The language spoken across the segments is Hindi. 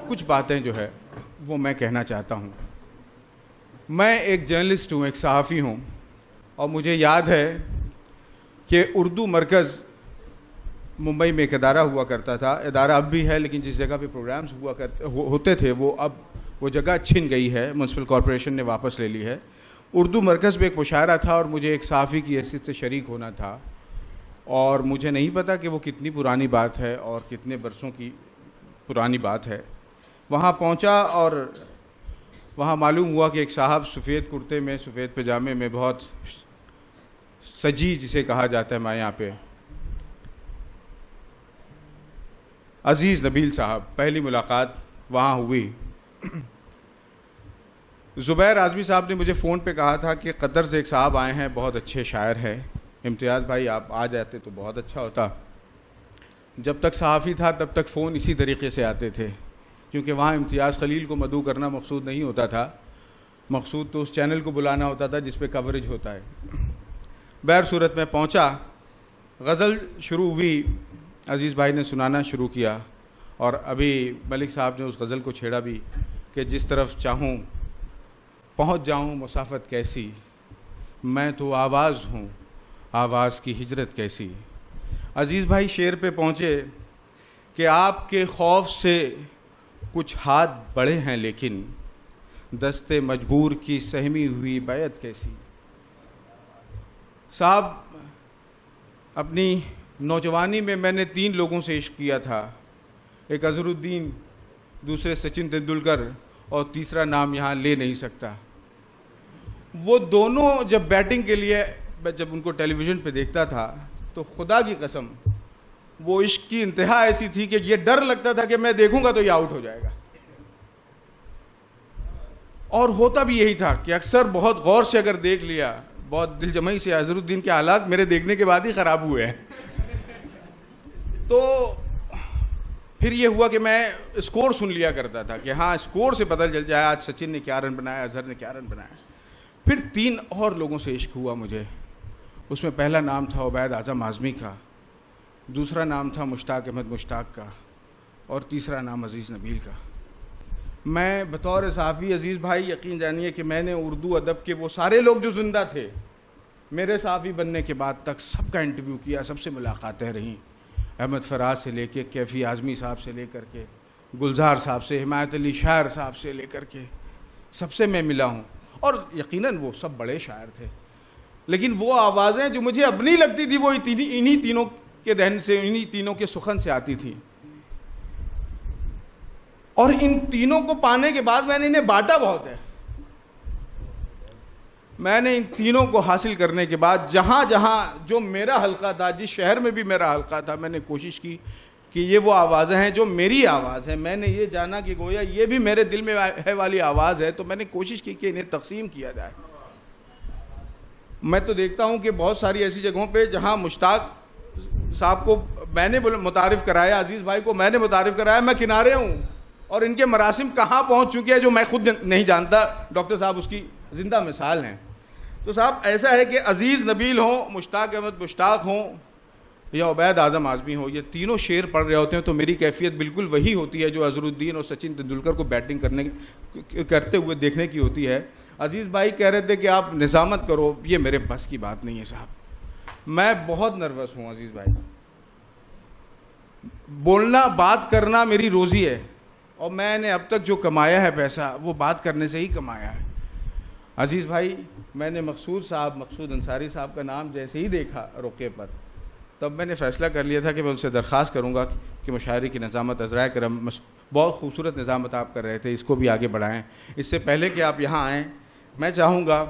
कुछ बातें जो है वो मैं कहना चाहता हूँ। मैं एक जर्नलिस्ट हूँ, एक सहाफ़ी हूँ, और मुझे याद है कि उर्दू मरकज़ मुंबई में एक अदारा हुआ करता था। अदारा अब भी है, लेकिन जिस जगह पे प्रोग्राम्स होते थे वो अब वो जगह छिन गई है, म्युनिसिपल कॉरपोरेशन ने वापस ले ली है। उर्दू मरकज़ में एक मुशायरा था और मुझे एक सहाफ़ी की हैसियत से शरीक होना था, और मुझे नहीं पता कि वो कितनी पुरानी बात है और कितने बरसों की पुरानी बात है। वहाँ पहुँचा और वहाँ मालूम हुआ कि एक साहब सफ़ेद कुर्ते में, सफ़ेद पजामे में, बहुत सजी जिसे कहा जाता है हमारे यहाँ पे, अज़ीज़ नबील साहब, पहली मुलाकात वहाँ हुई। ज़ुबैर आज़मी साहब ने मुझे फ़ोन पे कहा था कि कतर से एक साहब आए हैं, बहुत अच्छे शायर हैं, इम्तियाज़ भाई आप आ जाते तो बहुत अच्छा होता। जब तक सहाफ़ी था तब तक फ़ोन इसी तरीके से आते थे, क्योंकि वहाँ इम्तियाज़ खलील को मदऊ करना मकसूद नहीं होता था, मकसूद तो उस चैनल को बुलाना होता था जिस पे कवरेज होता है। बहर सूरत में पहुँचा, गज़ल शुरू हुई, अज़ीज़ भाई ने सुनाना शुरू किया, और अभी मलिक साहब ने उस गज़ल को छेड़ा भी कि जिस तरफ चाहूँ पहुँच जाऊँ मुसाफत कैसी, मैं तो आवाज़ हूँ, आवाज़ की हिजरत कैसी। अज़ीज़ भाई शेर पे पहुँचे कि आपके खौफ से कुछ हाथ बड़े हैं, लेकिन दस्ते मजबूर की सहमी हुई बैत कैसी। साहब, अपनी नौजवानी में मैंने 3 लोगों से इश्क किया था, एक अज़हरुद्दीन, दूसरे सचिन तेंदुलकर, और तीसरा नाम यहाँ ले नहीं सकता। वो दोनों जब बैटिंग के लिए, जब उनको टेलीविज़न पे देखता था तो खुदा की कसम वो इश्क की इंतहा ऐसी थी कि ये डर लगता था कि मैं देखूंगा तो ये आउट हो जाएगा। और होता भी यही था कि अक्सर बहुत गौर से अगर देख लिया, बहुत दिलजमई से, अज़हरुद्दीन के हालात मेरे देखने के बाद ही ख़राब हुए हैं। तो फिर ये हुआ कि मैं स्कोर सुन लिया करता था कि हाँ, स्कोर से पता चल जाए आज सचिन ने क्या रन बनाया, अजहर ने क्या रन बनाया। फिर 3 और लोगों से इश्क हुआ मुझे। उसमें पहला नाम था उबैद आज़म आज़मी का, दूसरा नाम था मुश्ताक अहमद मुश्ताक का, और तीसरा नाम अज़ीज़ नबील का। मैं बतौर सहाफ़ी, अज़ीज़ भाई यकीन जानिए कि मैंने उर्दू अदब के वो सारे लोग जो ज़िंदा थे मेरे सहाफ़ी बनने के बाद तक सबका इंटरव्यू किया, सबसे मुलाकातें रहीं। अहमद फराज से लेके कैफ़ी आज़मी साहब से लेकर के गुलजार साहब से, हिमायत अली शायर साहब से लेकर के सबसे मैं मिला हूँ, और यकीनन वो सब बड़े शायर थे, लेकिन वो आवाज़ें जो मुझे अपनी लगती थी वो इन्हीं तीनों के दहन से, इन्हीं तीनों के सुखन से आती थी। और इन तीनों को पाने के बाद मैंने इन्हें बांटा बहुत है। मैंने इन तीनों को हासिल करने के बाद जहाँ जहाँ जो मेरा हल्का था, जिस शहर में भी मेरा हल्का था, मैंने कोशिश की कि ये वो आवाज़ें हैं जो मेरी आवाज़ है। मैंने ये जाना कि गोया ये भी मेरे दिल में है वाली आवाज़ है, तो मैंने कोशिश की कि इन्हें तकसीम किया जाए। मैं तो देखता हूँ कि बहुत सारी ऐसी जगहों पे जहाँ मुश्ताक साहब को मैंने मुतारिफ़ कराया, अज़ीज़ भाई को मैंने मुतारिफ़ कराया, मैं किनारे हूँ, और इनके मरासिम कहाँ पहुँच चुके हैं जो मैं खुद नहीं जानता। डॉक्टर साहब उसकी ज़िंदा मिसाल हैं। तो साहब ऐसा है कि अज़ीज़ नबील हों, मुश्ताक अहमद मुश्ताक हों, या उबैद आज़म आज़मी हो, ये तीनों शेर पढ़ रहे होते हैं तो मेरी कैफियत बिल्कुल वही होती है जो अज़हरुद्दीन और सचिन तेंदुलकर को बैटिंग करते हुए देखने की होती है। अज़ीज़ भाई कह रहे थे कि आप निज़ामत करो, ये मेरे बस की बात नहीं है साहब। मैं बहुत नर्वस हूँ अज़ीज़ भाई, बोलना, बात करना मेरी रोज़ी है, और मैंने अब तक जो कमाया है पैसा वो बात करने से ही कमाया है। अज़ीज़ भाई, मैंने मकसूद अंसारी साहब का नाम जैसे ही देखा रोके पर, तब मैंने फ़ैसला कर लिया था कि मैं उनसे दरख्वास्त करूँगा कि मुशायरे की निज़ामत अज़राए करम, बहुत खूबसूरत निज़ामत आप कर रहे थे, इसको भी आगे बढ़ाएं। इससे पहले कि आप यहाँ आएँ, मैं चाहूँगा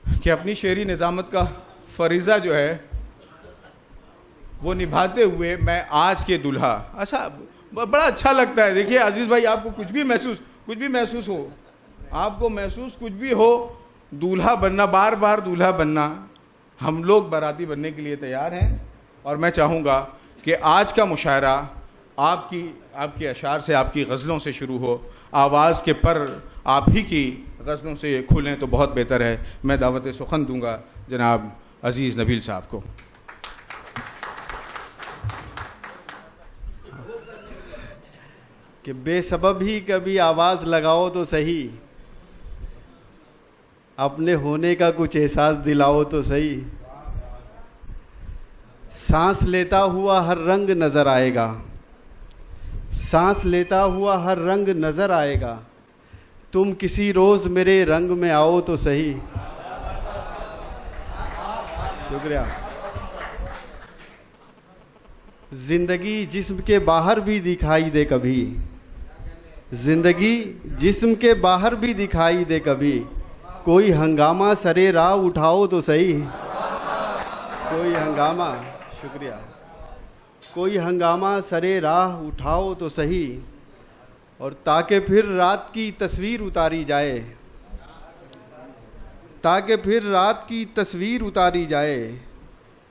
कि अपनी शेरी निज़ामत का फ़रीज़ा जो है वो निभाते हुए मैं आज के दुल्हा, अच्छा बड़ा अच्छा लगता है। देखिए अज़ीज़ भाई, आपको कुछ भी महसूस हो, आपको महसूस कुछ भी हो, दूल्हा बनना, बार बार दूल्हा बनना, हम लोग बाराती बनने के लिए तैयार हैं। और मैं चाहूँगा कि आज का मुशायरा आपके अशार से, आपकी गज़लों से शुरू हो, आवाज़ के पर आप ही की गज़लों से खुलें तो बहुत बेहतर है। मैं दावत सुखन दूँगा जनाब अज़ीज़ नबील साहब को। कि बेसबब ही कभी आवाज़ लगाओ तो सही, अपने होने का कुछ एहसास दिलाओ तो सही। सांस लेता हुआ हर रंग नज़र आएगा, सांस लेता हुआ हर रंग नज़र आएगा, तुम किसी रोज़ मेरे रंग में आओ तो सही। शुक्रिया। जिंदगी जिस्म के बाहर भी दिखाई दे कभी, जिंदगी जिस्म के बाहर भी दिखाई दे कभी, कोई हंगामा सरे राह उठाओ तो सही। कोई हंगामा, शुक्रिया, कोई हंगामा सरे राह उठाओ तो सही। और ताकि फिर रात की तस्वीर उतारी जाए, ताकि फिर रात की तस्वीर उतारी जाए,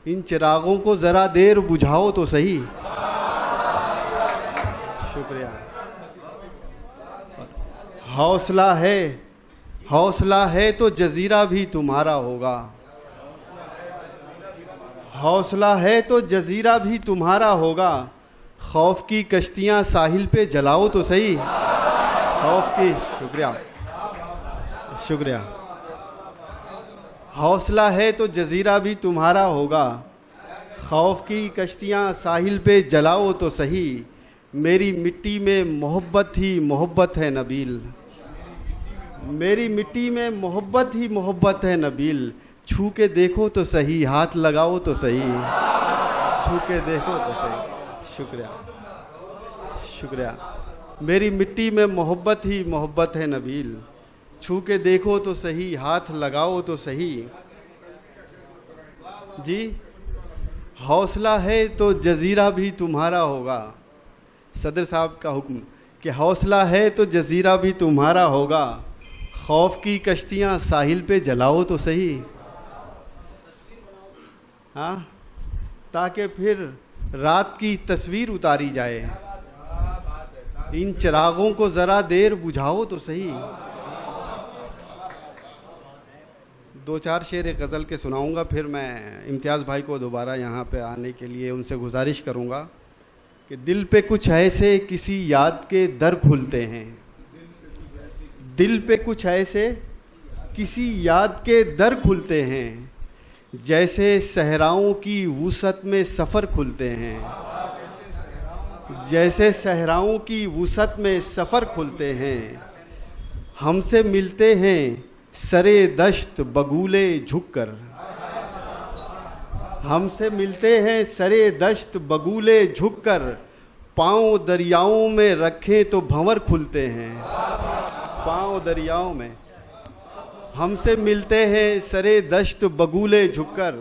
इन चिरागों को ज़रा देर बुझाओ तो सही। शुक्रिया। हौसला है, हौसला है तो जजीरा भी तुम्हारा होगा, हौसला है तो जजीरा भी तुम्हारा होगा, खौफ की कश्तियाँ साहिल पे जलाओ तो सही। खौफ की, शुक्रिया शुक्रिया। हौसला है तो जजीरा भी तुम्हारा होगा, खौफ की कश्तियाँ साहिल पे जलाओ तो सही। मेरी मिट्टी में मोहब्बत ही मोहब्बत है नबील, मेरी मिट्टी में मोहब्बत ही मोहब्बत है नबील, छू के देखो तो सही, हाथ लगाओ तो सही, छू के देखो तो सही। शुक्रिया शुक्रिया। मेरी मिट्टी में मोहब्बत ही मोहब्बत है नबील, छू के देखो तो सही, हाथ लगाओ तो सही। जी, हौसला है तो जजीरा भी तुम्हारा होगा। सदर साहब का हुक्म कि हौसला है तो जजीरा भी तुम्हारा होगा, खौफ की कश्तियाँ साहिल पे जलाओ तो सही। हाँ, ताकि फिर रात की तस्वीर उतारी जाए, इन चिरागों को ज़रा देर बुझाओ तो सही। दो चार शेर गज़ल के सुनाऊंगा, फिर मैं इम्तियाज़ भाई को दोबारा यहाँ पे आने के लिए उनसे गुजारिश करूँगा कि दिल पे कुछ ऐसे किसी याद के दर खुलते हैं, दिल पे कुछ ऐसे किसी याद के दर खुलते हैं, जैसे सहराओं की वुसअत में सफ़र खुलते हैं, जैसे सहराओं की वुसअत में सफ़र खुलते हैं। हमसे मिलते हैं सरे दश्त बगूले झुककर, हमसे मिलते हैं सरे दश्त बगूले झुककर, पाँव दरियाओं में रखें तो भंवर खुलते हैं, पाँव दरियाओं में। हमसे मिलते हैं सरे दश्त बगूले झुककर,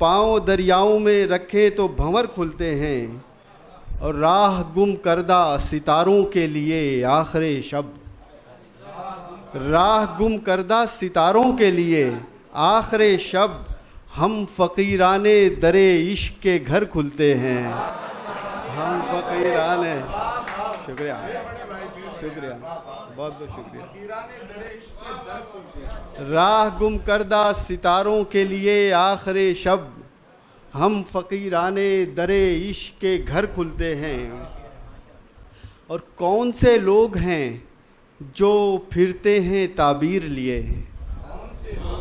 पाँव दरियाओं में रखें तो भंवर खुलते हैं। और राह गुम करदा सितारों के लिए आखिरी शब्द, राह गुम करदा सितारों के लिए आखिरी शब्द, हम फ़कीराने दरे इश्क के घर खुलते हैं, हम फ़कीराने। शुक्रिया शुक्रिया, बहुत बहुत शुक्रिया। राह गुम करदा सितारों के लिए आखिरी शब्द, हम फ़कीराने दरे इश्क के घर खुलते हैं। और कौन से लोग हैं जो फिरते हैं ताबीर लिए,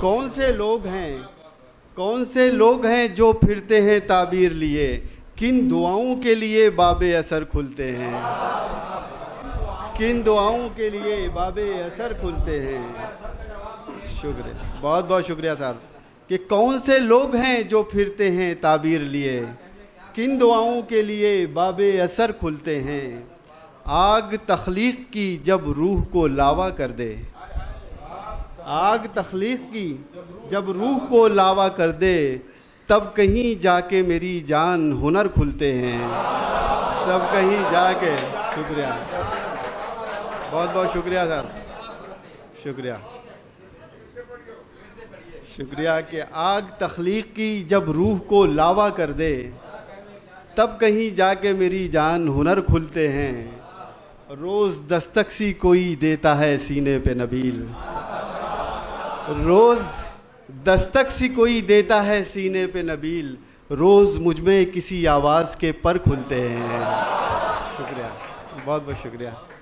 कौन से लोग हैं, कौन से लोग हैं जो फिरते हैं ताबीर लिए, किन दुआओं के लिए बाबे असर खुलते हैं, किन दुआओं के लिए बाबे असर खुलते हैं। शुक्रिया, बहुत बहुत शुक्रिया साहब। कि कौन से लोग हैं जो फिरते हैं ताबीर लिए, किन दुआओं के लिए बाबे असर खुलते हैं। आग तख्लीक की जब रूह को लावा कर दे, आग तख्लीक की जब रूह को लावा कर दे, तब कहीं जाके मेरी जान हुनर खुलते हैं, तब कहीं जाके। शुक्रिया, बहुत बहुत शुक्रिया सर, शुक्रिया शुक्रिया। कि आग तख्लीक की जब रूह को लावा कर दे, तब कहीं जाके मेरी जान हुनर खुलते हैं। रोज़ दस्तक सी कोई देता है सीने पे नबील, रोज़ दस्तक सी कोई देता है सीने पे नबील, रोज़ मुझ में किसी आवाज़ के पर खुलते हैं। शुक्रिया। बहुत बहुत शुक्रिया।